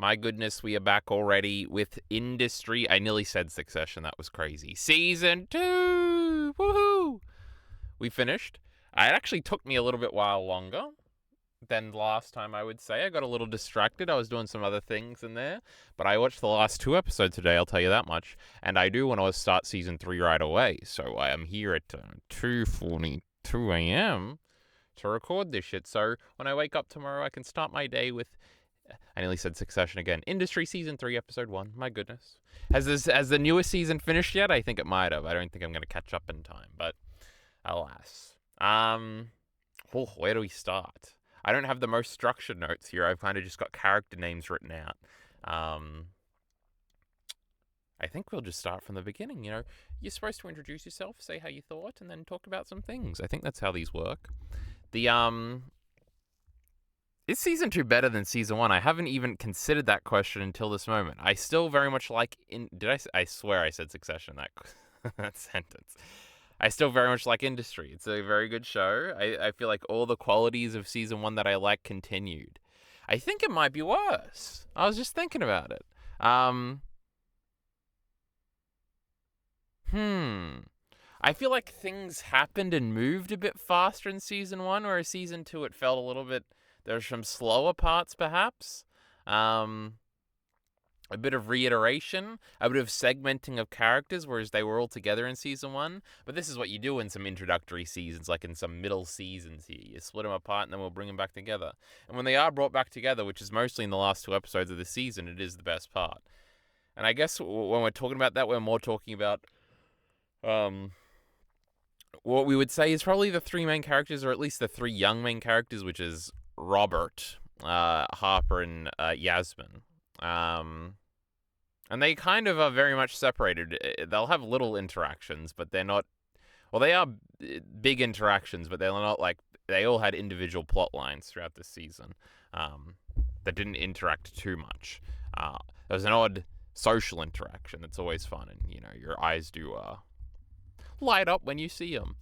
My goodness, we are back already with Industry. I nearly said Succession. That was crazy. Season 2! Woohoo! We finished. It actually took me a little bit while longer than last time, I would say. I got a little distracted. I was doing some other things in there. But I watched the last 2 episodes today, I'll tell you that much. And I do want to start Season 3 right away. So I am here at 2:42 a.m. to record this shit. So when I wake up tomorrow, I can start my day with... I nearly said Succession again. Industry Season 3, Episode 1. My goodness. Has the newest season finished yet? I think it might have. I don't think I'm going to catch up in time, but alas. Where do we start? I don't have the most structured notes here. I've kind of just got character names written out. I think we'll just start from the beginning. You know, you're supposed to introduce yourself, say how you thought, and then talk about some things. I think that's how these work. Is Season 2 better than Season 1? I haven't even considered that question until this moment. I still very much like... I swear I said Succession, that sentence. I still very much like Industry. It's a very good show. I feel like all the qualities of Season 1 that I like continued. I think it might be worse. I was just thinking about it. I feel like things happened and moved a bit faster in Season 1, whereas Season 2 it felt a little bit... There's some slower parts, perhaps. A bit of reiteration, a bit of segmenting of characters, whereas they were all together in Season 1. But this is what you do in some introductory seasons, like in some middle seasons here. You split them apart and then we'll bring them back together. And when they are brought back together, which is mostly in the last 2 episodes of the season, it is the best part. And I guess when we're talking about that, we're more talking about... what we would say is probably the 3 main characters, or at least the 3 young main characters, which is Robert, Harper, and Yasmin. And they kind of are very much separated. They'll have little interactions, but they're not... Well, they are big interactions, but they're not like... They all had individual plot lines throughout this season that didn't interact too much. There was an odd social interaction that's always fun, and, you know, your eyes do light up when you see them.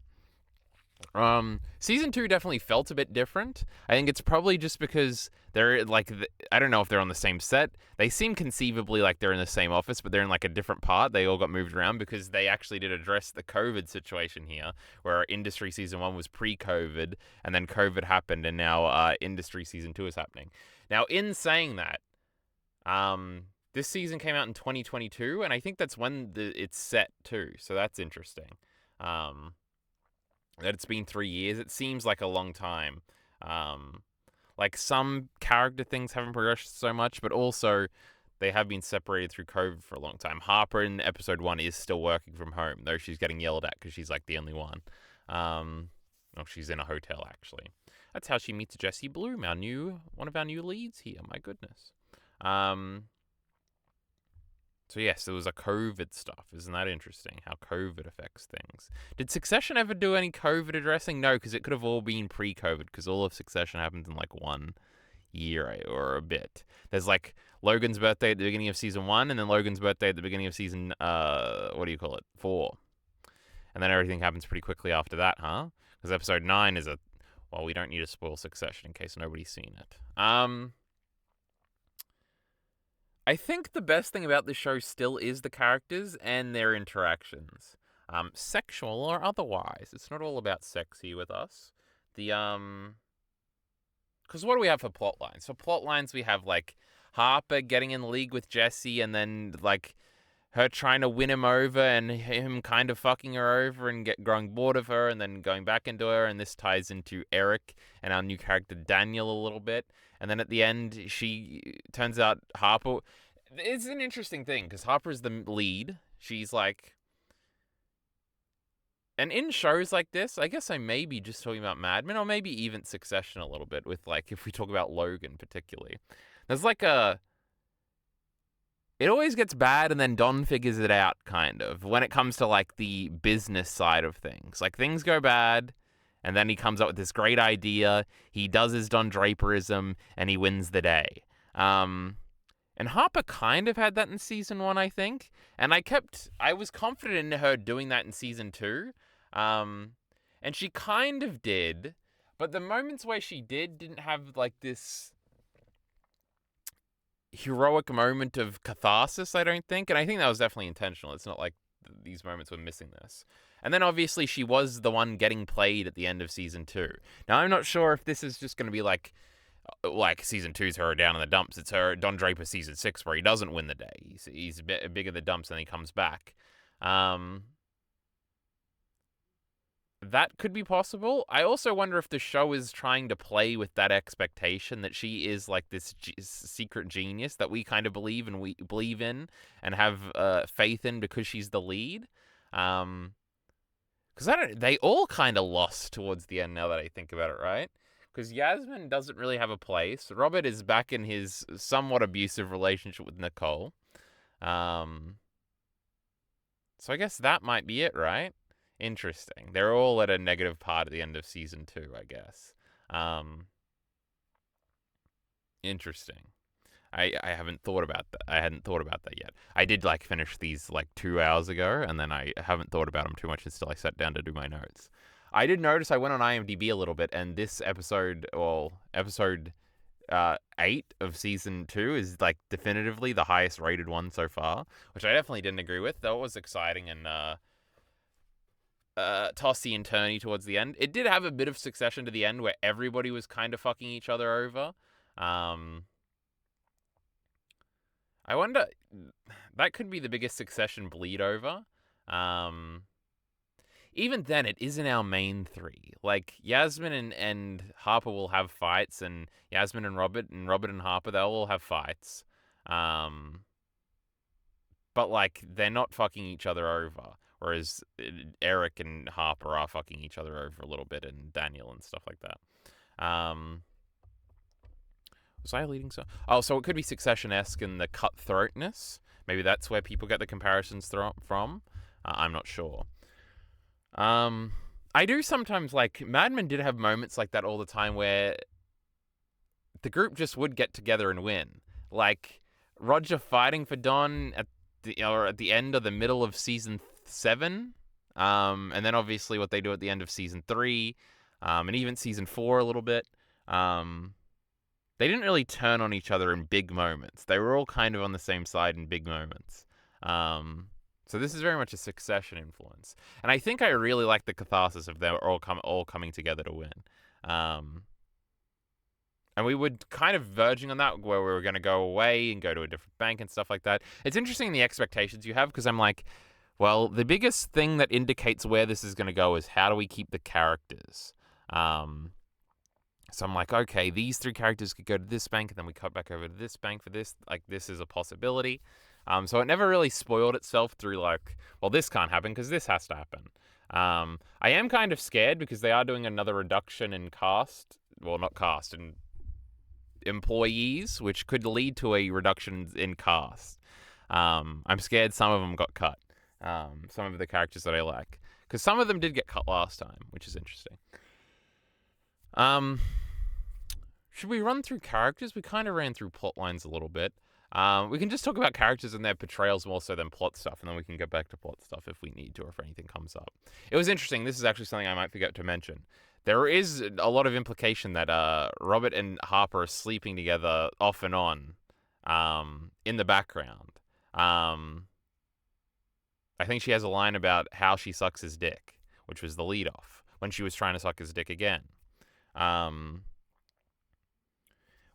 Season 2 definitely felt a bit different. I think it's probably just because they're like, I don't know if they're on the same set. They seem conceivably like they're in the same office, but they're in like a different part. They all got moved around because they actually did address the COVID situation here, where Industry Season 1 was pre-COVID, and then COVID happened, and now Industry Season 2 is happening. Now, in saying that, this season came out in 2022, and I think that's when it's set too, so that's interesting. That it's been 3 years, it seems like a long time. Like some character things haven't progressed so much, but also they have been separated through COVID for a long time. Harper in episode 1 is still working from home, though she's getting yelled at because she's like the only one. She's in a hotel actually. That's how she meets Jesse Bloom, one of our new leads here. My goodness. So yes, there was a COVID stuff. Isn't that interesting, how COVID affects things? Did Succession ever do any COVID addressing? No, because it could have all been pre-COVID, because all of Succession happens in like 1 year or a bit. There's like Logan's birthday at the beginning of Season 1, and then Logan's birthday at the beginning of Season, 4. And then everything happens pretty quickly after that, huh? Because Episode 9 is well, we don't need to spoil Succession in case nobody's seen it. I think the best thing about this show still is the characters and their interactions. Sexual or otherwise. It's not all about sexy with us. Because what do we have for plot lines? For plot lines, we have, like, Harper getting in league with Jesse, and then, like, her trying to win him over, and him kind of fucking her over and growing bored of her, and then going back into her, and this ties into Eric and our new character Daniel a little bit. And then at the end, turns out Harper... It's an interesting thing, because Harper's the lead. She's like... And in shows like this, I guess I may be just talking about Mad Men, or maybe even Succession a little bit, with, like, if we talk about Logan particularly. There's like it always gets bad and then Don figures it out, kind of, when it comes to, like, the business side of things. Like, things go bad, and then he comes up with this great idea, he does his Don Draperism, and he wins the day. And Harper kind of had that in Season 1, I think. And I was confident in her doing that in Season 2. And she kind of did, but the moments where she didn't have, like, this heroic moment of catharsis, I don't think. And I think that was definitely intentional. It's not like these moments were missing this. And then obviously she was the one getting played at the end of season 2. Now I'm not sure if this is just going to be like season 2's her down in the dumps. It's her Don Draper season 6 where he doesn't win the day. He's a bit bigger the dumps and he comes back. That could be possible. I also wonder if the show is trying to play with that expectation that she is like this secret genius that we kind of believe in and have faith in because she's the lead. Because they all kind of lost towards the end now that I think about it, right? Because Yasmin doesn't really have a place. Robert is back in his somewhat abusive relationship with Nicole. So I guess that might be it, right? Interesting. They're all at a negative part at the end of season 2, I guess. Interesting. I haven't thought about that. I hadn't thought about that yet. I did finish these 2 hours ago, and then I haven't thought about them too much until I sat down to do my notes. I did notice I went on IMDb a little bit, and this episode 8 of season 2 is definitively the highest rated one so far, which I definitely didn't agree with, though it was exciting and tossy and turny towards the end. It did have a bit of Succession to the end where everybody was kind of fucking each other over. I wonder, that could be the biggest Succession bleed over. Even then, it isn't our main 3. Yasmin and Harper will have fights, and Yasmin and Robert and Harper, they'll all have fights. But they're not fucking each other over. Whereas Eric and Harper are fucking each other over a little bit, and Daniel and stuff like that. Was I leading so? Oh, so it could be Succession-esque in the cutthroatness. Maybe that's where people get the comparisons from. I'm not sure. I do sometimes Mad Men did have moments like that all the time where the group just would get together and win. Roger fighting for Don at the end or the middle of season 7, and then obviously what they do at the end of season 3, and even season 4 a little bit. They didn't really turn on each other in big moments. They were all kind of on the same side in big moments. So this is very much a Succession influence, and I think I really like the catharsis of them all coming together to win. And we were kind of verging on that, where we were going to go away and go to a different bank and stuff like that. It's interesting the expectations you have, because I'm like, well, the biggest thing that indicates where this is going to go is how do we keep the characters? So I'm like, okay, these 3 characters could go to this bank, and then we cut back over to this bank for this. This is a possibility. So it never really spoiled itself through well, this can't happen because this has to happen. I am kind of scared because they are doing another reduction in cast. Well, not cast, in employees, which could lead to a reduction in cast. I'm scared some of them got cut. Some of the characters that I like. Because some of them did get cut last time, which is interesting. Should we run through characters? We kind of ran through plot lines a little bit. We can just talk about characters and their portrayals more so than plot stuff, and then we can get back to plot stuff if we need to or if anything comes up. It was interesting. This is actually something I might forget to mention. There is a lot of implication that Robert and Harper are sleeping together off and on in the background. I think she has a line about how she sucks his dick, which was the lead-off, when she was trying to suck his dick again.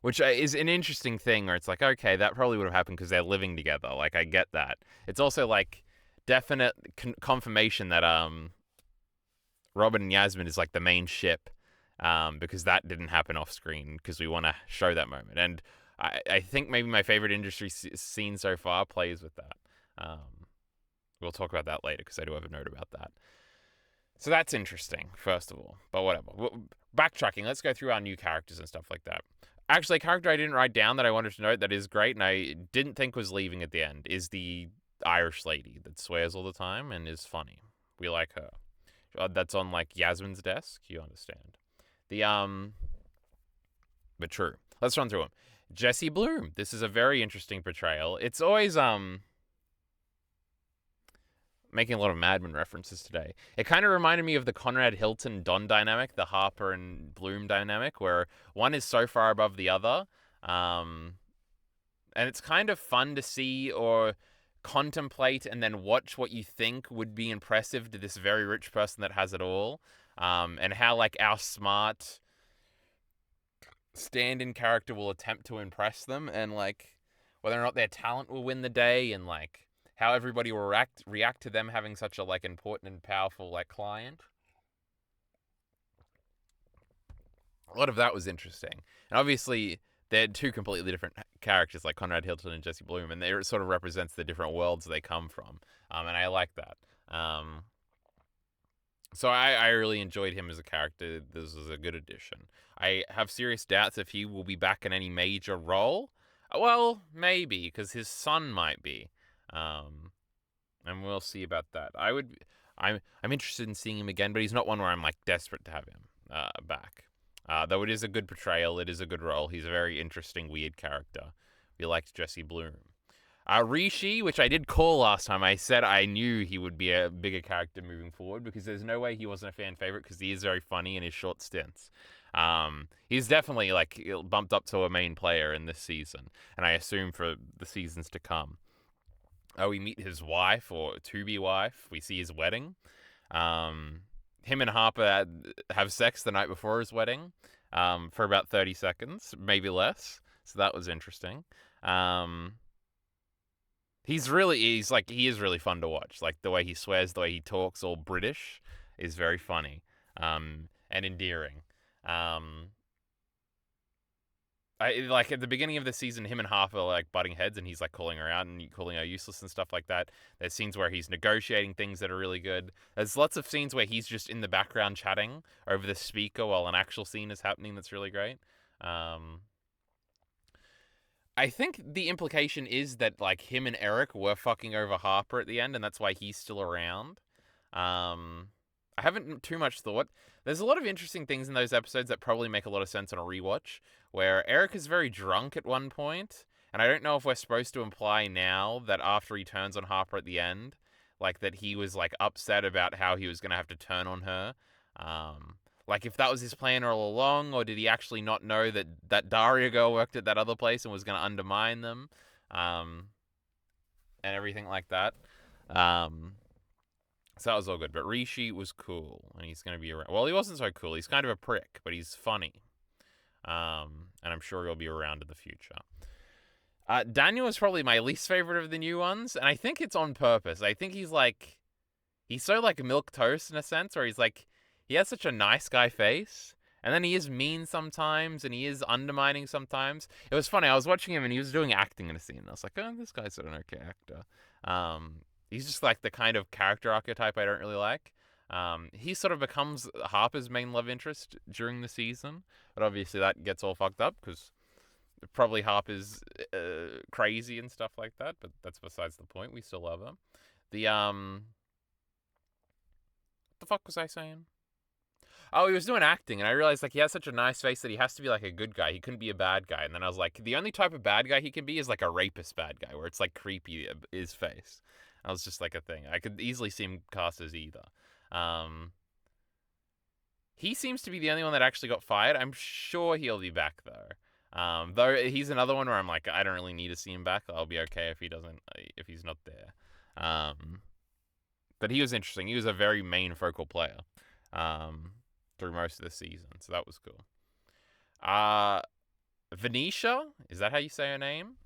Which is an interesting thing where it's okay, that probably would have happened because they're living together. I get that. It's also definite confirmation that Robin and Yasmin is the main ship, because that didn't happen off screen because we want to show that moment. And I think maybe my favorite industry scene so far plays with that. We'll talk about that later because I do have a note about that. So that's interesting, first of all. But whatever. Backtracking, let's go through our new characters and stuff like that. Actually, a character I didn't write down that I wanted to note that is great and I didn't think was leaving at the end is the Irish lady that swears all the time and is funny. We like her. That's on Yasmin's desk, you understand. But true. Let's run through them. Jesse Bloom. This is a very interesting portrayal. It's always making a lot of Mad Men references today. It kind of reminded me of the Conrad Hilton Don dynamic, the Harper and Bloom dynamic, where one is so far above the other, and And it's kind of fun to see or contemplate and then watch what you think would be impressive to this very rich person that has it all. And how, like, our smart stand-in character will attempt to impress them, and, like, whether or not their talent will win the day, and, like, how everybody will react to them having such a, like, important and powerful, like, client. A lot of that was interesting. And obviously, they're two completely different characters, like Conrad Hilton and Jesse Bloom, and it sort of represents the different worlds they come from. And I like that. So I really enjoyed him as a character. This was a good addition. I have serious doubts if he will be back in any major role. Well, maybe, because his son might be. And we'll see about that. I'm interested in seeing him again, but he's not one where I'm, like, desperate to have him back. Though it is a good portrayal, it is a good role. He's a very interesting, weird character. We liked Jesse Bloom. Rishi, which I did call last time, I said I knew he would be a bigger character moving forward, because there's no way he wasn't a fan favorite, because he is very funny in his short stints. He's definitely, like, bumped up to a main player in this season, and I assume for the seasons to come. We meet his wife, or to-be wife. We see his wedding. Him and Harper have sex the night before his wedding, for about 30 seconds, maybe less. So that was interesting. He is really fun to watch. Like, the way he swears, the way he talks, all British, is very funny, and endearing. Like, at the beginning of the season, him and Harper are, like, butting heads, and he's, like, calling her out and calling her useless and stuff like that. There's scenes where he's negotiating things that are really good. There's lots of scenes where he's just in the background chatting over the speaker while an actual scene is happening that's really great. I think the implication is that, like, him and Eric were fucking over Harper at the end, and that's why he's still around. I haven't too much thought. There's a lot of interesting things in those episodes that probably make a lot of sense on a rewatch, where Eric is very drunk at one point, and I don't know if we're supposed to imply now that after he turns on Harper at the end, like, that he was, like, upset about how he was going to have to turn on her. Like, if that was his plan all along, or did he actually not know that Daria girl worked at that other place and was going to undermine them, and everything like that. So that was all good. But Rishi was cool, and he's going to be around. Well, he wasn't so cool. He's kind of a prick, but he's funny. And I'm sure he'll be around in the future. Daniel is probably my least favorite of the new ones, and I think it's on purpose. I think he's so, like, milquetoast in a sense, where he's, like, he has such a nice guy face, and then he is mean sometimes, and he is undermining sometimes. It was funny. I was watching him, and he was doing acting in a scene, and I was like, oh, this guy's an okay actor. He's just, like, the kind of character archetype I don't really like. He sort of becomes Harper's main love interest during the season, but obviously that gets all fucked up, because probably Harper's crazy and stuff like that, but that's besides the point. We still love her. What the fuck was I saying? Oh, he was doing acting, and I realized, like, he has such a nice face that he has to be, like, a good guy. He couldn't be a bad guy. And then I was like, the only type of bad guy he can be is, like, a rapist bad guy, where it's, like, creepy, his face. I was just, like, a thing. I could easily see him cast as either. He seems to be the only one that actually got fired. I'm sure he'll be back, though. Though he's another one where I'm like, I don't really need to see him back. I'll be okay if he's not there. But he was interesting. He was a very main focal player. Through most of the season, so that was cool. Venetia, is that how you say her name?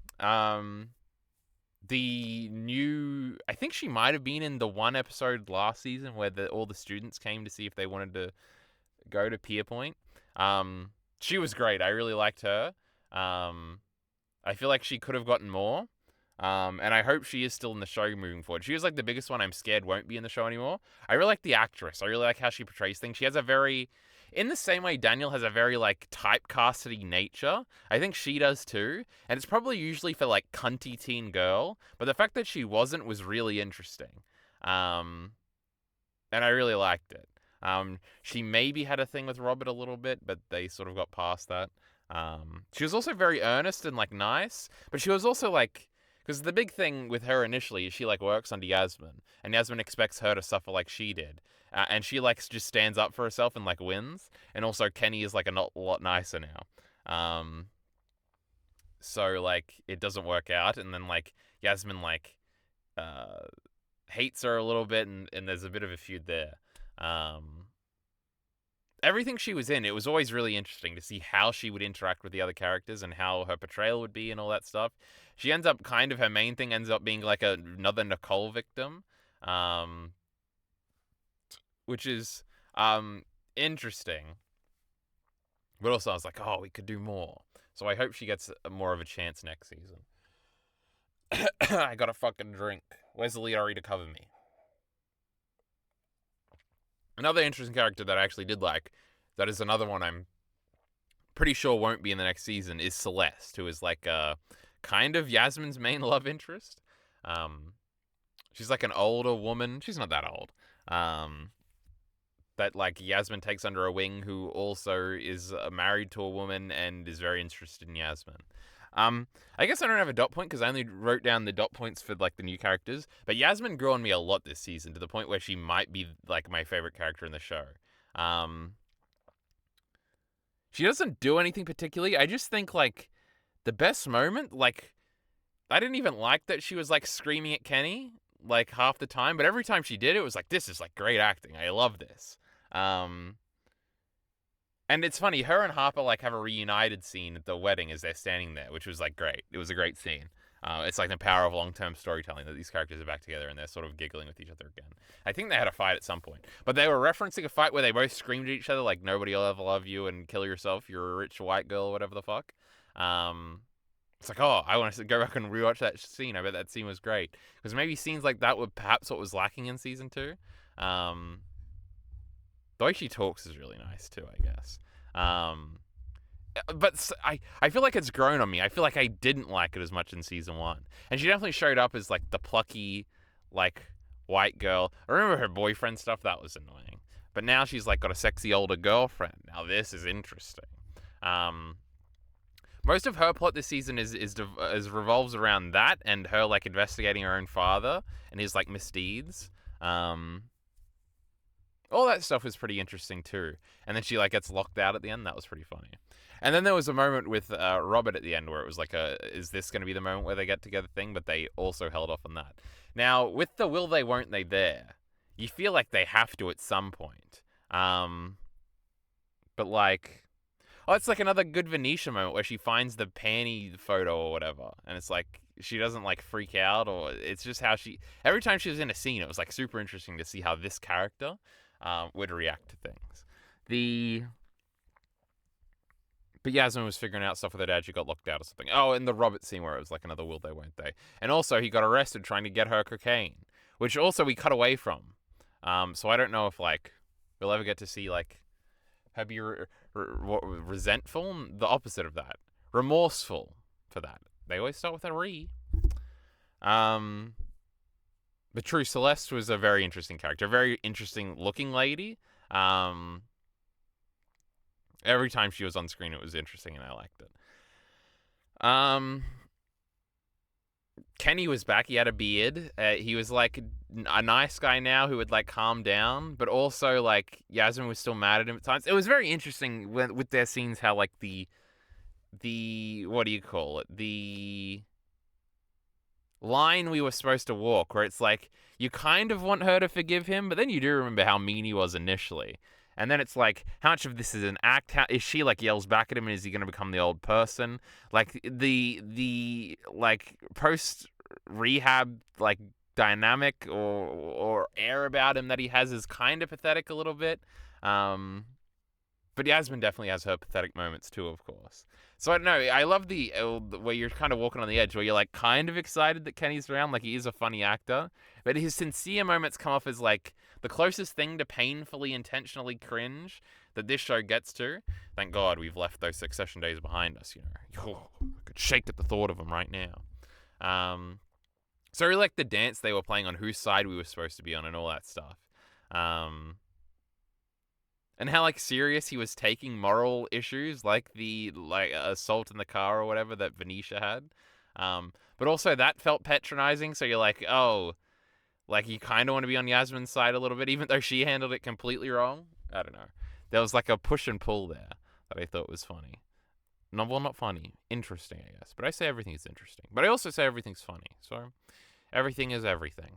The new, I think she might have been in the one episode last season where all the students came to see if they wanted to go to Pierpoint. She was great. I really liked her. I feel like she could have gotten more. And I hope she is still in the show moving forward. She was, like, the biggest one I'm scared won't be in the show anymore. I really like the actress. I really like how she portrays things. She has a very, in the same way Daniel has a very, like, typecasted nature, I think she does too. And it's probably usually for, like, cunty teen girl. But the fact that she wasn't was really interesting. And I really liked it. She maybe had a thing with Robert a little bit, but they sort of got past that. She was also very earnest and, like, nice. But she was also, like, because the big thing with her initially is she, like, works under Yasmin, and Yasmin expects her to suffer like she did, and she, like, just stands up for herself and, like, wins. And also Kenny is, like, a lot nicer now. so like it doesn't work out, and then like Yasmin like uh hates her a little bit, and there's a bit of a feud there. Um, Everything she was in, it was always really interesting to see how she would interact with the other characters and how her portrayal would be and all that stuff. She ends up kind of her main thing ends up being like another Nicole victim, um, which is interesting. But also, I was like, oh, we could do more. So I hope she gets more of a chance next season. I got a fucking drink. Where's the Leori to cover me? Another interesting character that I actually did like, that is another one I'm pretty sure won't be in the next season, is Celeste, who is like kind of Yasmin's main love interest. Um, she's like an older woman. She's not that old. That like Yasmin takes under a wing, who also is married to a woman and is very interested in Yasmin. I guess I don't have a dot point because I only wrote down the dot points for like the new characters. But Yasmin grew on me a lot this season, to the point where she might be like my favorite character in the show. She doesn't do anything particularly. I just think like the best moment, like I didn't even like that she was like screaming at Kenny like half the time, but every time she did, it was like, this is like great acting. I love this. And it's funny, her and Harper like have a reunited scene at the wedding as they're standing there, which was like great. It was a great scene. It's like the power of long-term storytelling, that these characters are back together and they're sort of giggling with each other again. I think they had a fight at some point, but they were referencing a fight where they both screamed at each other like, nobody will ever love you and kill yourself, you're a rich white girl, or whatever the fuck. It's like, oh, I want to go back and rewatch that scene. I bet that scene was great, because maybe scenes like that were perhaps what was lacking in season 2. The way she talks is really nice too, I guess. But I feel like it's grown on me. I feel like I didn't like it as much in season 1. And she definitely showed up as like the plucky, like white girl. I remember her boyfriend stuff, that was annoying. But now she's like got a sexy older girlfriend. Now this is interesting. Most of her plot this season is revolves around that, and her like investigating her own father and his like misdeeds. All that stuff was pretty interesting too. And then she like gets locked out at the end. That was pretty funny. And then there was a moment with Robert at the end where it was like is this going to be the moment where they get together thing? But they also held off on that. Now, with the will they, won't they there, you feel like they have to at some point. But like, oh, it's like another good Venetia moment where she finds the panty photo or whatever. And it's like, she doesn't like freak out, or it's just how every time she was in a scene, it was like super interesting to see how this character would react to things. But Yasmin was figuring out stuff with her dad. She got locked out or something. Oh, and the Robert scene where it was like another will they, won't they. And also he got arrested trying to get her cocaine, which also we cut away from. So I don't know if like we'll ever get to see like her be resentful. The opposite of that, remorseful for that. They always start with a re. But true, Celeste was a very interesting character, a very interesting looking lady. Every time she was on screen, it was interesting, and I liked it. Kenny was back. He had a beard. He was like a nice guy now who would like calm down, but also like Yasmin was still mad at him at times. It was very interesting with their scenes how like the what do you call it? The line we were supposed to walk, where it's like you kind of want her to forgive him, but then you do remember how mean he was initially. And then it's like, how much of this is an act? How is she like yells back at him, and is he going to become the old person? Like the like post rehab like dynamic or air about him that he has is kind of pathetic a little bit. But Yasmin definitely has her pathetic moments too, of course. So I don't know. I love the where you're kind of walking on the edge, where you're like kind of excited that Kenny's around, like he is a funny actor, but his sincere moments come off as like the closest thing to painfully intentionally cringe that this show gets to. Thank God we've left those Succession days behind us. You know, I could shake at the thought of them right now. So I really like the dance they were playing on whose side we were supposed to be on and all that stuff. And how like serious he was taking moral issues like the assault in the car or whatever that Venetia had. But also that felt patronizing, so you're like, oh, like you kind of want to be on Yasmin's side a little bit, even though she handled it completely wrong. I don't know. There was like a push and pull there that I thought was funny. No, well, not funny. Interesting, I guess. But I say everything is interesting. But I also say everything's funny. So everything is everything.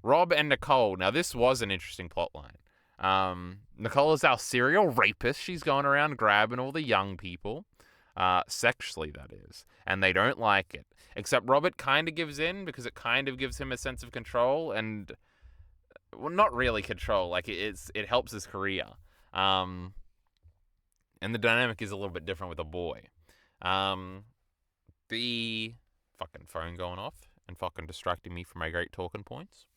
Rob and Nicole. Now, this was an interesting plotline. Nicole is our serial rapist. She's going around grabbing all the young people. Sexually, that is. And they don't like it. Except Robert kind of gives in because it kind of gives him a sense of control and... Well, not really control. Like, it helps his career. And the dynamic is a little bit different with a boy. The fucking phone going off and fucking distracting me from my great talking points.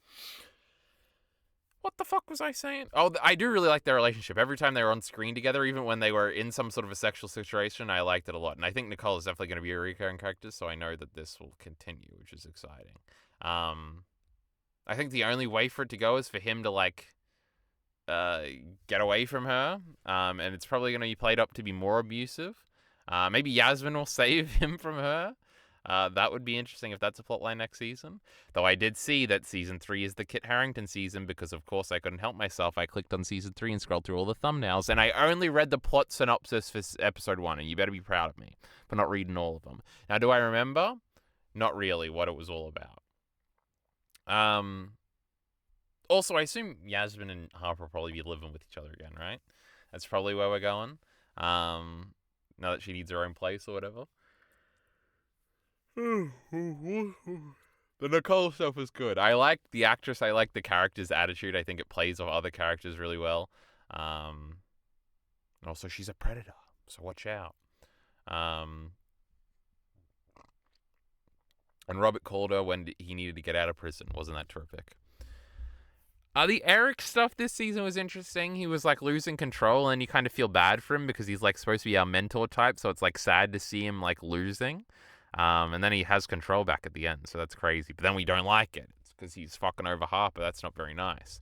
What the fuck was I saying? Oh, I do really like their relationship. Every time they were on screen together, even when they were in some sort of a sexual situation, I liked it a lot. And I think Nicole is definitely going to be a recurring character, so I know that this will continue, which is exciting. I think the only way for it to go is for him to, like, get away from her. And it's probably going to be played up to be more abusive. Maybe Yasmin will save him from her. That would be interesting if that's a plotline next season. Though I did see that season 3 is the Kit Harington season because, of course, I couldn't help myself. I clicked on season 3 and scrolled through all the thumbnails, and I only read the plot synopsis for episode 1, and you better be proud of me for not reading all of them. Now, do I remember? Not really what it was all about. Also, I assume Yasmin and Harper will probably be living with each other again, right? That's probably where we're going. Now that she needs her own place or whatever. The Nicole stuff was good. I like the actress. I like the character's attitude. I think it plays off other characters really well. And also, she's a predator, so watch out. And Robert called her when he needed to get out of prison. Wasn't that terrific? The Eric stuff this season was interesting. He was, like, losing control, and you kind of feel bad for him because he's, like, supposed to be our mentor type, so it's, like, sad to see him, like, losing. And then he has control back at the end, so that's crazy. But then we don't like it. It's because he's fucking over Harper. That's not very nice.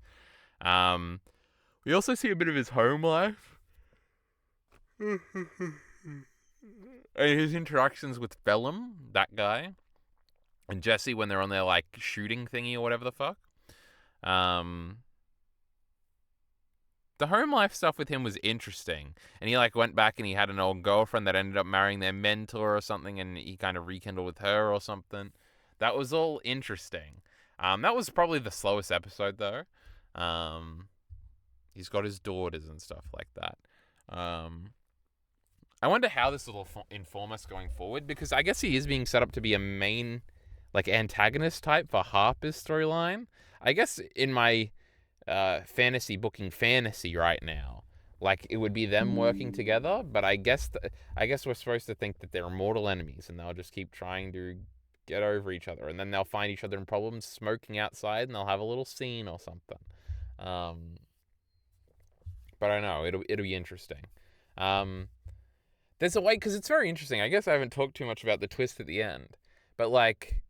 We also see a bit of his home life. And his interactions with Phelim, that guy. And Jesse when they're on their, like, shooting thingy or whatever the fuck. The home life stuff with him was interesting. And he, like, went back and he had an old girlfriend that ended up marrying their mentor or something, and he kind of rekindled with her or something. That was all interesting. That was probably the slowest episode, though. He's got his daughters and stuff like that. I wonder how this will inform us going forward, because I guess he is being set up to be a main, like, antagonist type for Harper's storyline. I guess in my fantasy booking fantasy right now, like, it would be them working together, but I guess we're supposed to think that they're mortal enemies and they'll just keep trying to get over each other, and then they'll find each other in problems smoking outside and they'll have a little scene or something. But I know it'll be interesting. There's a way, because it's very interesting. I guess I haven't talked too much about the twist at the end, but, like,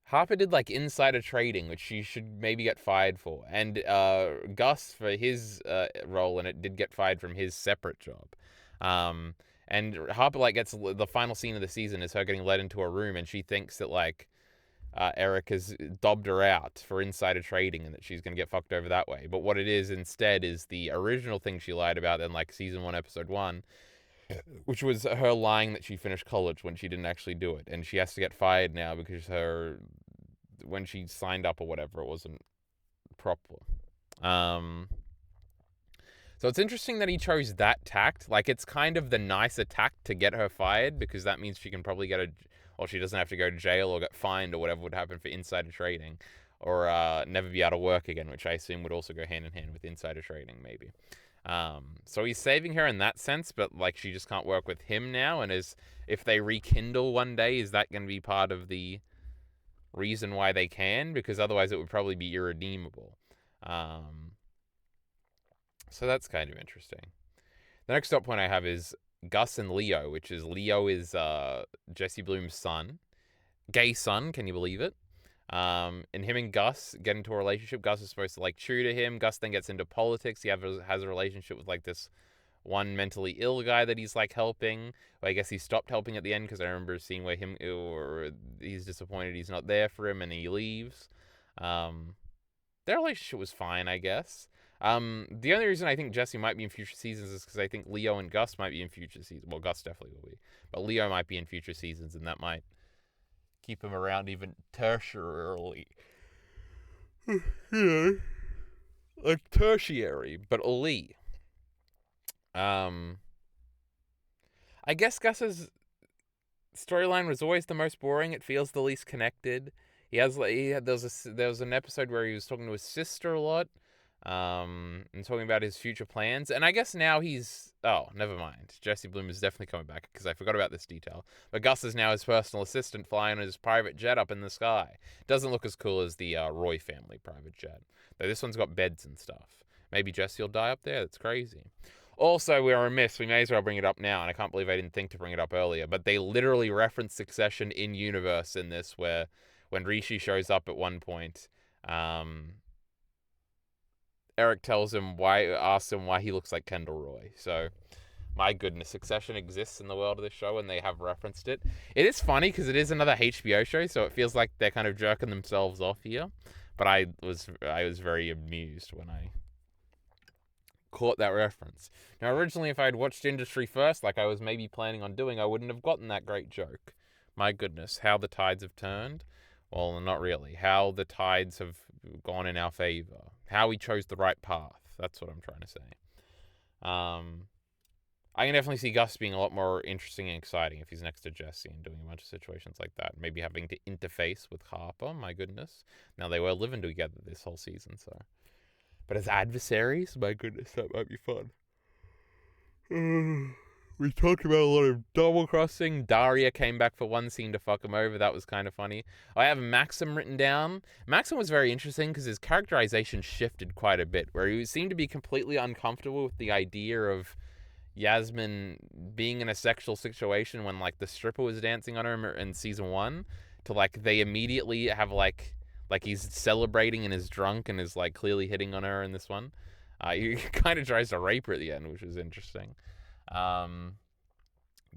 Harper did, like, insider trading, which she should maybe get fired for. And Gus, for his role in it, did get fired from his separate job. And Harper, like, gets the final scene of the season is her getting led into a room, and she thinks that, like, Eric has dobbed her out for insider trading and that she's going to get fucked over that way. But what it is instead is the original thing she lied about in, like, season 1, episode 1, which was her lying that she finished college when she didn't actually do it. And she has to get fired now because when she signed up or whatever, it wasn't proper. So it's interesting that he chose that tact. Like, it's kind of the nicer tact to get her fired, because that means she can probably she doesn't have to go to jail or get fined or whatever would happen for insider trading, or never be able to work again, which I assume would also go hand in hand with insider trading, maybe. So he's saving her in that sense, but, like, she just can't work with him now, and if they rekindle one day, is that going to be part of the reason why they can? Because otherwise it would probably be irredeemable. So that's kind of interesting. The next stop point I have is Gus and Leo, which is Leo is Jesse Bloom's son. Gay son, can you believe it? And him and Gus get into a relationship. Gus is supposed to, like, tutor him. Gus then gets into politics. He has a relationship with, like, this one mentally ill guy that he's, like, helping. Well, I guess he stopped helping at the end, because I remember a scene where he's disappointed he's not there for him and he leaves. Their relationship was fine, I guess. The only reason I think Jesse might be in future seasons is because I think Leo and Gus might be in future seasons. Well, Gus definitely will be, but Leo might be in future seasons, and that might keep him around even tertiarily. You know, like tertiary, but Lee. I guess Gus's storyline was always the most boring. It feels the least connected. There was an episode where he was talking to his sister a lot, and talking about his future plans. And I guess now never mind. Jesse Bloom is definitely coming back because I forgot about this detail. But Gus is now his personal assistant, flying his private jet up in the sky. Doesn't look as cool as the Roy family private jet, though. This one's got beds and stuff. Maybe Jesse will die up there. That's crazy. Also, we're remiss. We may as well bring it up now, and I can't believe I didn't think to bring it up earlier. But they literally reference Succession in universe in this, where when Rishi shows up at one point, Eric asks him why he looks like Kendall Roy. So, my goodness, Succession exists in the world of this show, and they have referenced it. It is funny because it is another HBO show, so it feels like they're kind of jerking themselves off here. But I was very amused when I caught that reference. Now, originally, if I had watched Industry first, like I was maybe planning on doing, I wouldn't have gotten that great joke. My goodness, how the tides have turned. Well, not really. How the tides have gone in our favor. How we chose the right path. That's what I'm trying to say. I can definitely see Gus being a lot more interesting and exciting if he's next to Jesse and doing a bunch of situations like that. Maybe having to interface with Harper. My goodness. Now, they were living together this whole season, so. But as adversaries, my goodness, that might be fun. We talked about a lot of double crossing. Daria came back for one scene to fuck him over. That was kind of funny. I have Maxim written down. Maxim was very interesting because his characterization shifted quite a bit, where he seemed to be completely uncomfortable with the idea of Yasmin being in a sexual situation when, like, the stripper was dancing on her in season 1, to, like, they immediately have, like he's celebrating and is drunk and is, like, clearly hitting on her in this one. He kind of tries to rape her at the end, which is interesting. And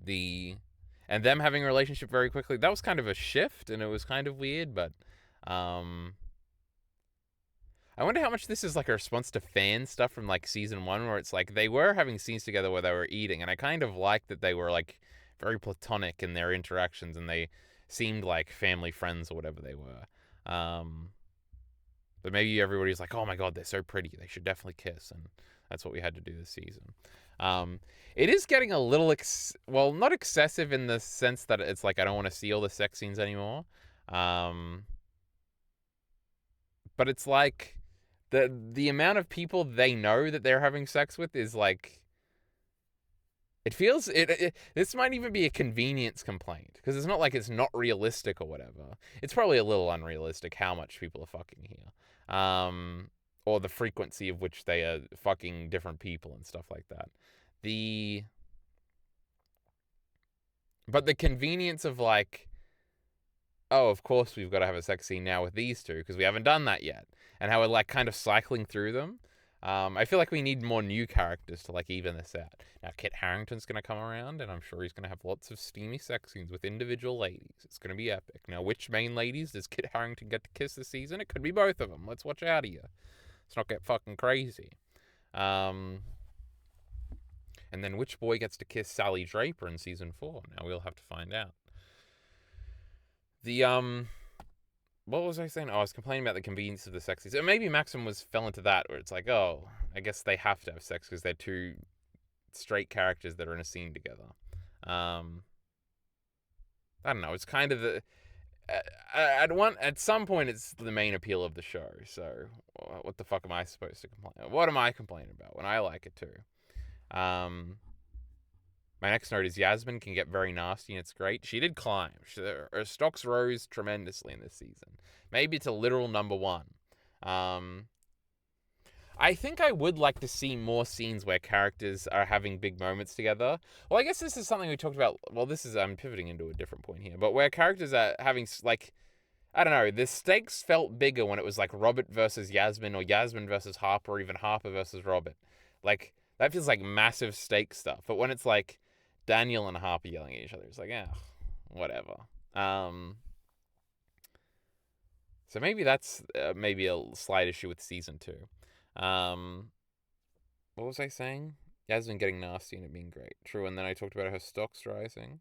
them having a relationship very quickly, that was kind of a shift, and it was kind of weird, but I wonder how much this is like a response to fan stuff from, like, season 1, where it's like they were having scenes together where they were eating, and I kind of liked that they were, like, very platonic in their interactions, and they seemed like family friends or whatever they were. But maybe everybody's like, oh my god, they're so pretty, they should definitely kiss, and that's what we had to do this season. It is getting a little, not excessive in the sense that it's like I don't want to see all the sex scenes anymore. But it's like the amount of people they know that they're having sex with is like, it feels this might even be a convenience complaint, because it's not like it's not realistic or whatever. It's probably a little unrealistic how much people are fucking here, or the frequency of which they are fucking different people and stuff like that. But the convenience of, like, oh, of course we've got to have a sex scene now with these two because we haven't done that yet, and how we're, like, kind of cycling through them. I feel like we need more new characters to, like, even this out. Now, Kit Harington's going to come around, and I'm sure he's going to have lots of steamy sex scenes with individual ladies. It's going to be epic. Now, which main ladies does Kit Harington get to kiss this season? It could be both of them. Let's watch out here. Let's not get fucking crazy. And then which boy gets to kiss Sally Draper in season 4? Now, we'll have to find out. What was I saying? Oh, I was complaining about the convenience of the sex scenes. Maybe Maxim fell into that, where it's like, oh, I guess they have to have sex because they're two straight characters that are in a scene together. I don't know. It's kind of at some point, it's the main appeal of the show. So, what the fuck am I supposed to complain? What am I complaining about when I like it too? My next note is Yasmin can get very nasty, and it's great. She did climb. Her stocks rose tremendously in this season. Maybe it's a literal number 1. I think I would like to see more scenes where characters are having big moments together. Well, I guess this is something we talked about. Well, I'm pivoting into a different point here. But where characters are having, like, I don't know, the stakes felt bigger when it was like Robert versus Yasmin, or Yasmin versus Harper, or even Harper versus Robert. Like, that feels like massive stake stuff. But when it's like Daniel and Harper yelling at each other, it's like, whatever. So maybe that's maybe a slight issue with season 2. What was I saying? Yasmin getting nasty and it being great. True, and then I talked about her stocks rising.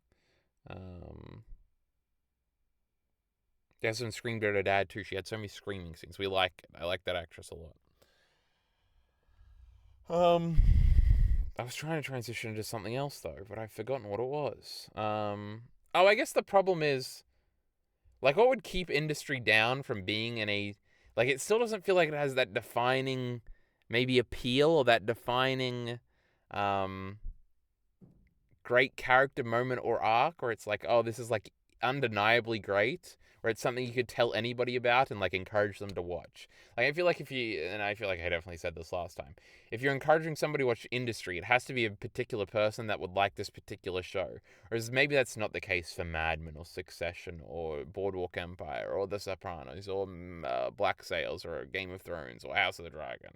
Yasmin screamed at her dad too. She had so many screaming scenes. We like it. I like that actress a lot. I was trying to transition into something else though, but I've forgotten what it was. Oh, I guess the problem is, like, what would keep industry down from being in a, like, it still doesn't feel like it has that defining, maybe appeal or that defining, um, great character moment or arc where it's like, oh, this is like undeniably great, where it's something you could tell anybody about and like encourage them to watch. Like I feel like if you, and I feel like I definitely said this last time, if you're encouraging somebody to watch industry, it has to be a particular person that would like this particular show. Whereas maybe that's not the case for Mad Men or Succession or Boardwalk Empire or The Sopranos or Black Sails or Game of Thrones or House of the Dragon.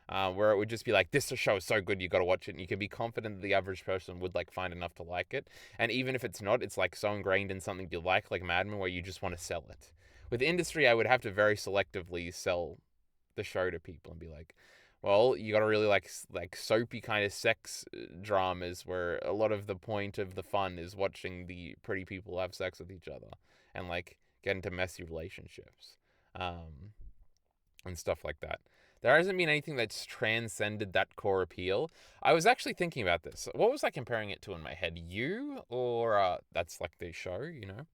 Where it would just be like, this show is so good, you got to watch it, and you can be confident that the average person would like find enough to like it. And even if it's not, it's like so ingrained in something you like Mad Men, where you just want to sell it. With industry, I would have to very selectively sell the show to people and be like, well, you got to really like soapy kind of sex dramas where a lot of the point of the fun is watching the pretty people have sex with each other and like get into messy relationships, and stuff like that. There hasn't been anything that's transcended that core appeal. I was actually thinking about this. What was I comparing it to in my head? You or that's like the show, you know?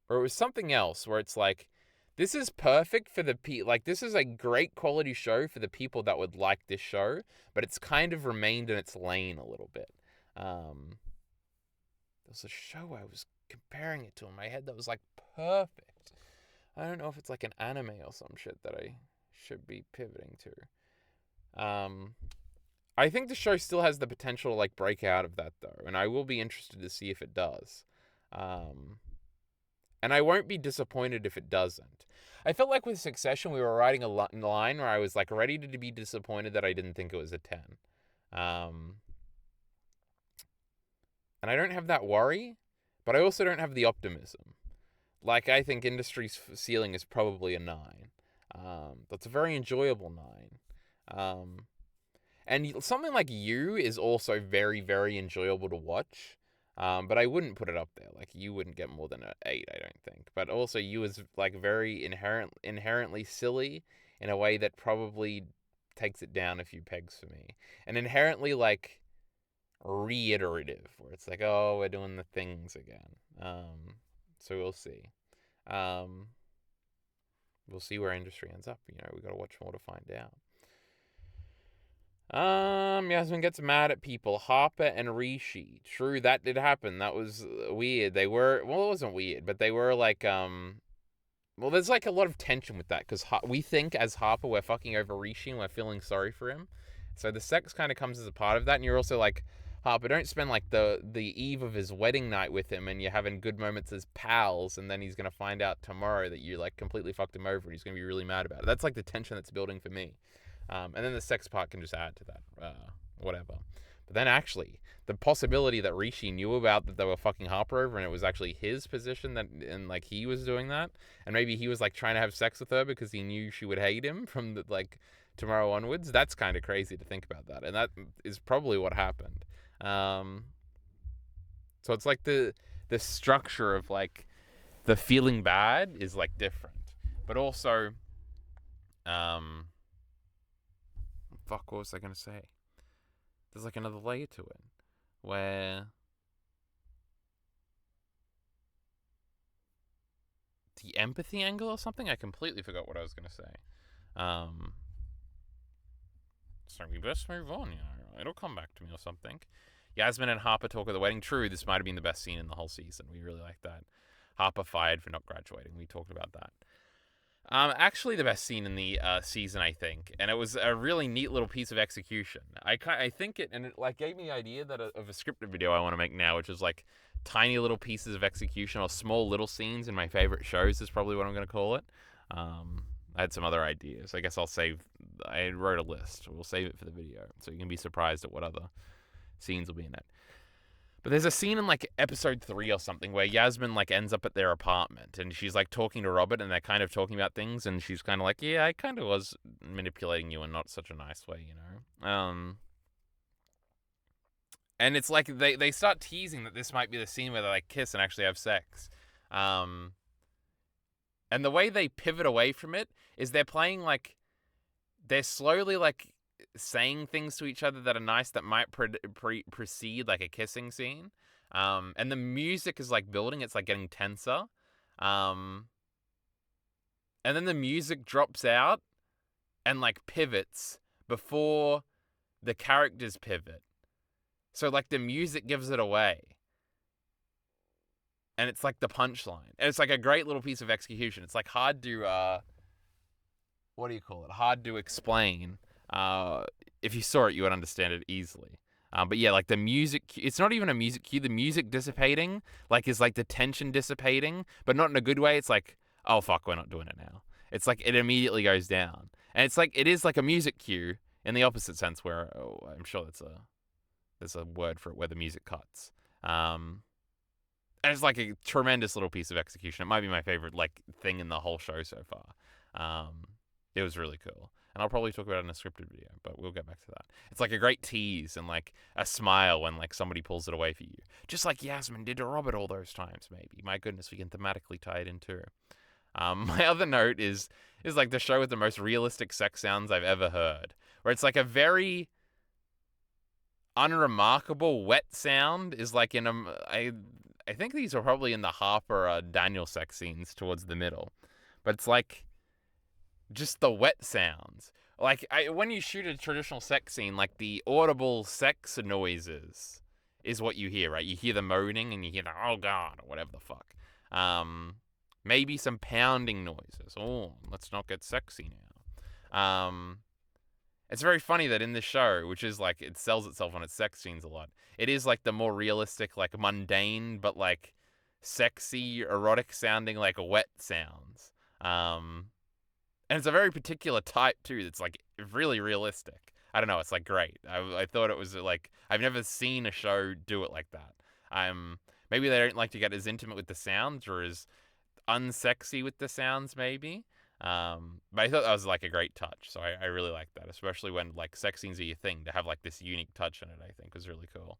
Or it was something else where it's like, this is perfect for the like this is a great quality show for the people that would like this show, but it's kind of remained in its lane a little bit. There's a show I was comparing it to in my head that was like perfect. I don't know if it's like an anime or some shit that I should be pivoting to. I think the show still has the potential to like break out of that though, and I will be interested to see if it does. And I won't be disappointed if it doesn't. I felt like with Succession, we were riding a line where I was like ready to be disappointed that I didn't think it was a 10. And I don't have that worry, but I also don't have the optimism. Like, I think industry's ceiling is probably a 9. That's a very enjoyable 9. And something like You is also very, very enjoyable to watch. But I wouldn't put it up there. Like, You wouldn't get more than an 8, I don't think. But also, You is like very inherently silly in a way that probably takes it down a few pegs for me. And inherently like reiterative, where it's like, oh, we're doing the things again. So we'll see. We'll see where industry ends up. You know, we got to watch more to find out. Yasmin gets mad at people. Harper and Rishi. True, that did happen. That was weird. They were, well, it wasn't weird, but they were like, well, there's like a lot of tension with that because we think as Harper we're fucking over Rishi and we're feeling sorry for him. So the sex kind of comes as a part of that, and you're also like, Harper, don't spend like the eve of his wedding night with him and you're having good moments as pals, and then he's gonna find out tomorrow that you like completely fucked him over and he's gonna be really mad about it. That's like the tension that's building for me. And then the sex part can just add to that, whatever. But then actually, the possibility that Rishi knew about that they were fucking Harper over and it was actually his position that, and like he was doing that, and maybe he was like trying to have sex with her because he knew she would hate him from the, like tomorrow onwards. That's kind of crazy to think about that, and that is probably what happened. So it's like the structure of like the feeling bad is like different, but also, fuck, what was I gonna say? There's like another layer to it where the empathy angle or something. I completely forgot what I was gonna say. So we best move on. You know, it'll come back to me or something. Yasmin and Harper talk at the wedding. True, this might have been the best scene in the whole season. We really liked that. Harper fired for not graduating. We talked about that. Actually, the best scene in the season, I think, and it was a really neat little piece of execution. I think it, and it like gave me the idea that of a scripted video I want to make now, which is like tiny little pieces of execution or small little scenes in my favorite shows is probably what I'm going to call it. I had some other ideas. I guess I wrote a list. We'll save it for the video, so you can be surprised at what other scenes will be in it. But there's a scene in like episode 3 or something where Yasmin like ends up at their apartment and she's like talking to Robert and they're kind of talking about things and she's kind of like, yeah, I kind of was manipulating you in not such a nice way, you know. And it's like they start teasing that this might be the scene where they like kiss and actually have sex. And the way they pivot away from it is they're playing like they're slowly like saying things to each other that are nice that might precede like a kissing scene. And the music is like building, it's like getting tenser. And then the music drops out and like pivots before the characters pivot. So like the music gives it away. And it's like the punchline. And it's like a great little piece of execution. It's like hard to what do you call it? Hard to explain. If you saw it, you would understand it easily. But yeah, like the music, it's not even a music cue. The music dissipating, like, is like the tension dissipating, but not in a good way. It's like, oh fuck, we're not doing it now. It's like it immediately goes down, and it's like it is like a music cue in the opposite sense, where I'm sure there's a word for it where the music cuts. And it's like a tremendous little piece of execution. It might be my favorite like thing in the whole show so far. It was really cool. And I'll probably talk about it in a scripted video, but we'll get back to that. It's like a great tease and like a smile when like somebody pulls it away for you. Just like Yasmin did to Robert all those times, maybe. My goodness, we can thematically tie it into. My other note is like the show with the most realistic sex sounds I've ever heard. Where it's like a very unremarkable wet sound is like in I think these are probably in the Harper Daniel sex scenes towards the middle. But it's like just the wet sounds. Like, when you shoot a traditional sex scene, like, the audible sex noises is what you hear, right? You hear the moaning and you hear the, oh god, or whatever the fuck. Maybe some pounding noises. Oh, let's not get sexy now. It's very funny that in this show, which is like, it sells itself on its sex scenes a lot, it is like the more realistic, like mundane, but like sexy, erotic sounding, like wet sounds. And it's a very particular type, too, that's, like, really realistic. I don't know, it's, like, great. I thought it was, like, I've never seen a show do it like that. Maybe they don't like to get as intimate with the sounds or as unsexy with the sounds, maybe. But I thought that was, like, a great touch, so I really like that, especially when, like, sex scenes are your thing. To have, like, this unique touch in it, I think, was really cool.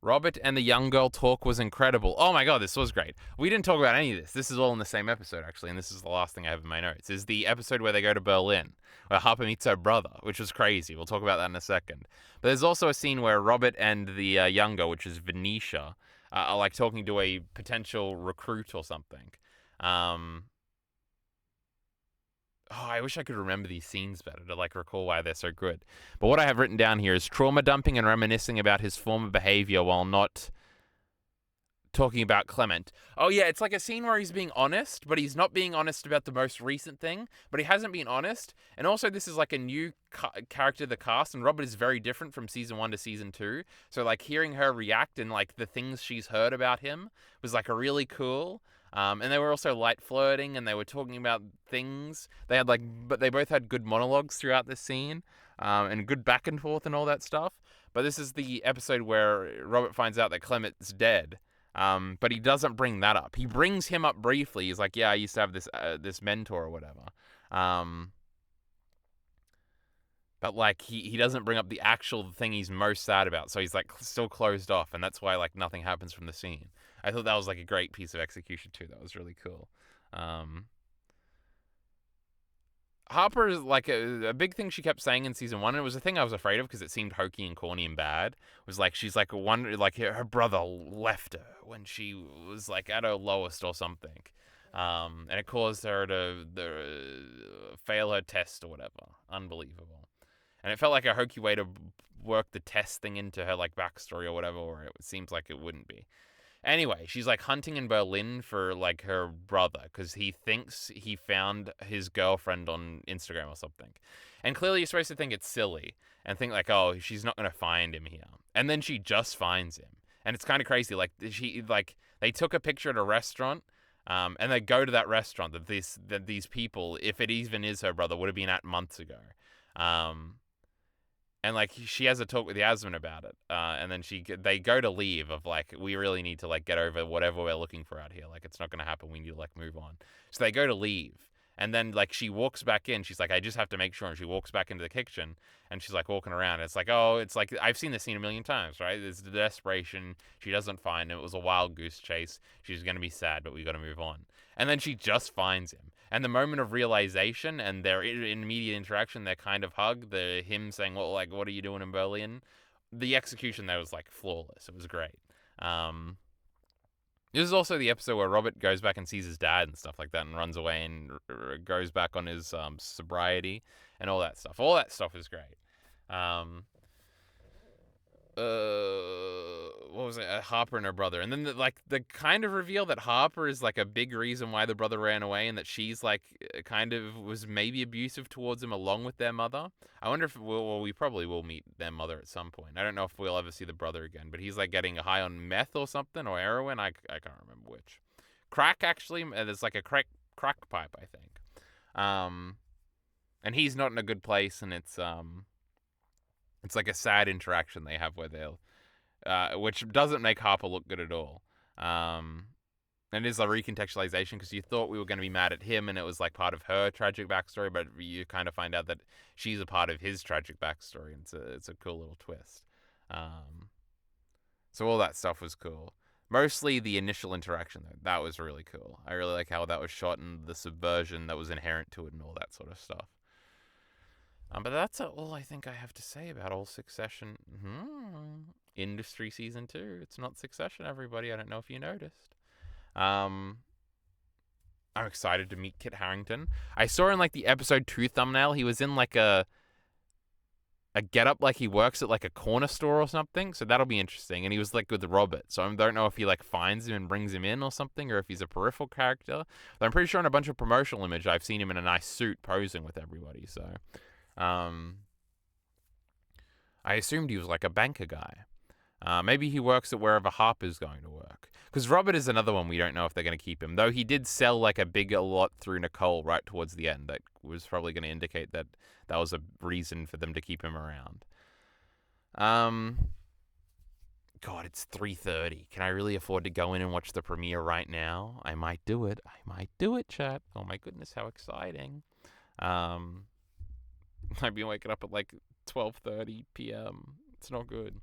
Robert and the young girl talk was incredible. Oh my god, this was great. We didn't talk about any of this. This is all in the same episode, actually, and this is the last thing I have in my notes. Is the episode where they go to Berlin, where Harper meets her brother, which was crazy. We'll talk about that in a second. But there's also a scene where Robert and the young girl, which is Venetia, are like talking to a potential recruit or something. I wish I could remember these scenes better to like recall why they're so good. But what I have written down here is trauma dumping and reminiscing about his former behavior while not talking about Clement. Oh yeah, it's like a scene where he's being honest, but he's not being honest about the most recent thing, but he hasn't been honest. And also this is like a new character to the cast, and Robert is very different from season 1 to season 2. So like hearing her react and like the things she's heard about him was like a really cool. And they were also light flirting, and they were talking about things. But they both had good monologues throughout this scene, and good back and forth and all that stuff. But this is the episode where Robert finds out that Clement's dead. But he doesn't bring that up. He brings him up briefly. He's like, yeah, I used to have this mentor or whatever. But like he doesn't bring up the actual thing he's most sad about. So he's like still closed off, and that's why like nothing happens from the scene. I thought that was like a great piece of execution too. That was really cool. Harper is like a big thing she kept saying in season 1, and it was a thing I was afraid of because it seemed hokey and corny and bad. Was like she's like her brother left her when she was like at her lowest or something, and it caused her to fail her test or whatever. Unbelievable, and it felt like a hokey way to work the test thing into her like backstory or whatever, or it seems like it wouldn't be. Anyway, she's like hunting in Berlin for like her brother because he thinks he found his girlfriend on Instagram or something. And clearly you're supposed to think it's silly and think like, oh, she's not going to find him here. And then she just finds him. And it's kind of crazy. Like they took a picture at a restaurant, and they go to that restaurant that these people, if it even is her brother, would have been at months ago. and like she has a talk with Yasmin about it, and then they go to leave of like, we really need to like get over whatever we're looking for out here, like it's not gonna happen, we need to like move on. So they go to leave, and then like she walks back in, she's like, I just have to make sure, and she walks back into the kitchen, and she's like walking around, and it's like, oh, it's like I've seen this scene a million times, right? There's the desperation, she doesn't find him, it was a wild goose chase, she's gonna be sad, but we gotta move on. And then she just finds him. And the moment of realization and their immediate interaction, their kind of hug, him saying, "Well, like, what are you doing in Berlin?" The execution there was like flawless. It was great. This is also the episode where Robert goes back and sees his dad and stuff like that, and runs away and goes back on his sobriety and all that stuff. All that stuff is great. What was it? Harper and her brother, and then the kind of reveal that Harper is like a big reason why the brother ran away, and that she's like kind of was maybe abusive towards him along with their mother. I wonder if we probably will meet their mother at some point. I don't know if we'll ever see the brother again, but he's like getting high on meth or something, or heroin. I can't remember which. Crack, actually. There's like a crack pipe, I think. And he's not in a good place, and it's like a sad interaction they have where they'll, which doesn't make Harper look good at all. And it is a recontextualization, because you thought we were going to be mad at him and it was like part of her tragic backstory, but you kind of find out that she's a part of his tragic backstory, and it's a cool little twist. So all that stuff was cool. Mostly the initial interaction, though. That was really cool. I really like how that was shot and the subversion that was inherent to it and all that sort of stuff. But that's all I think I have to say about all Succession. Industry Season 2. It's not Succession, everybody. I don't know if you noticed. I'm excited to meet Kit Harington. I saw in like the episode 2 thumbnail, he was in like a get-up like he works at like a corner store or something. So that'll be interesting. And he was like with Robert. So I don't know if he like finds him and brings him in or something, or if he's a peripheral character. But I'm pretty sure in a bunch of promotional images I've seen him in a nice suit posing with everybody. So I assumed he was like a banker guy. Maybe he works at wherever Harper's going to work. Because Robert is another one we don't know if they're going to keep him. Though he did sell like a bigger lot through Nicole right towards the end. That was probably going to indicate that was a reason for them to keep him around. God, it's 3:30. Can I really afford to go in and watch the premiere right now? I might do it. Chat. Oh my goodness, how exciting. I've been waking up at like 12:30 p.m. It's not good.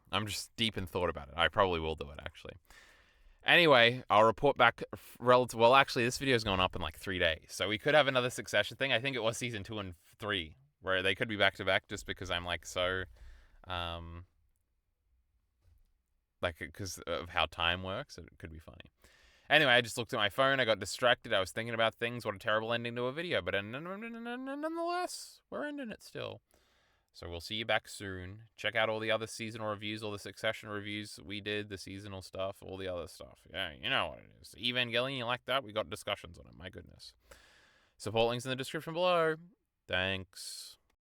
I'm just deep in thought about it. I probably will do it, actually. Anyway, I'll report back relative. Well, actually, this video's going up in like 3 days, so we could have another Succession thing. I think it was season 2 and 3, where they could be back to back, just because I'm like so, like because of how time works. It could be funny. Anyway, I just looked at my phone. I got distracted. I was thinking about things. What a terrible ending to a video. But nonetheless, we're ending it still. So we'll see you back soon. Check out all the other seasonal reviews, all the Succession reviews we did, the seasonal stuff, all the other stuff. Yeah, you know what it is. Evangelion, you like that? We got discussions on it. My goodness. Support links in the description below. Thanks.